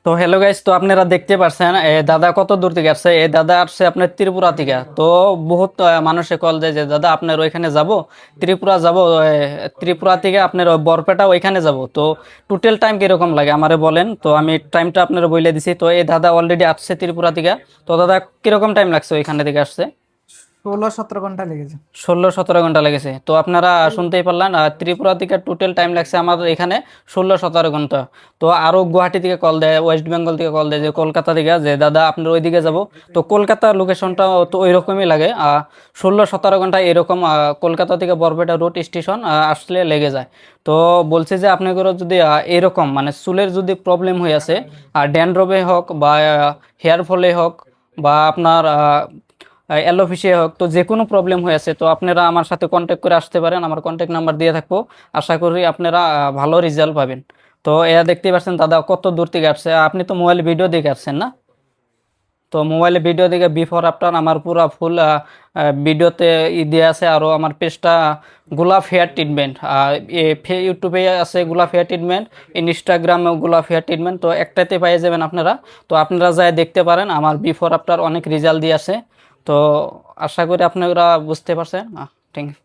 তো hello guys, তো আপনারা দেখতে পারছেন দাদা কত দূর থেকে আসছে। এই দাদা আসছে আপনার ত্রিপুরা থেকে। তো বহুত মানুষে কল দেয় যে দাদা আপনার ওইখানে যাব, ত্রিপুরা যাব, ত্রিপুরা থেকে আপনার ওই বরপেটা ওইখানে যাব। তো টোটাল টাইম কিরকম লাগে আমারে বলেন, তো আমি টাইমটা আপনারা বলে দিছি। তো এই দাদা অলরেডি আসছে ত্রিপুরা থেকে। তো দাদা কিরকম টাইম লাগছে ওইখানে থেকে আসছে? 16-17 ঘন্টা লেগেছে। 16-17 ঘন্টা লেগেছে। তো আপনারা শুনতেই পারলেন, ত্রিপুরা থেকে টোটাল টাইম লাগছে আমাদের এখানে 16-17 ঘন্টা। তো আরও গুয়াহাটি থেকে কল দেয়, ওয়েস্ট বেঙ্গল থেকে কল দেয়, যে কলকাতা থেকে, যে দাদা আপনার ওইদিকে যাব। তো কলকাতার লোকেশনটা তো ওই রকমই লাগে, 16-17 ঘন্টা এরকম। কলকাতা থেকে বরপেটা রোড স্টেশন আসলে লেগে যায়। তো বলছে যে আপনাদেরও যদি এরকম মানে চুলের যদি প্রবলেম হয়ে আছে, ড্যান্ড্রফে হোক বা হেয়ার ফলে হোক বা আপনার অ্যালোপেশিয়া হোক, তো যে কোনো প্রবলেম হয়ে আছে, তো আপনারা আমার সাথে কন্ট্যাক্ট করে আসতে পারেন। আমার কন্ট্যাক্ট নাম্বার দিয়ে থাকবো। আশা করি আপনারা ভালো রেজাল্ট পাবেন। তো এরা দেখতে পাচ্ছেন দাদা কত দূর থেকে আসছে। আপনি তো মোবাইলে ভিডিও দেখে আসছেন না? তো মোবাইলে ভিডিও দেখে বিফোর আফটার আমার পুরা ফুল ভিডিওতে দেওয়া আছে। আরও আমার পেজটা গোলাপ হেয়ার ট্রিটমেন্ট, ইউটিউবে আছে গোলাপ হেয়ার ট্রিটমেন্ট, ইনস্টাগ্রামেও গোলাপ হেয়ার ট্রিটমেন্ট, তো একটাতে পেয়ে যাবেন আপনারা। তো আপনারা যাই দেখতে পারেন, আমার বিফোর আফটার অনেক রেজাল্ট দিয়ে আছে। তো আশা করি আপনারা বুঝতে পারছেন। Thank you.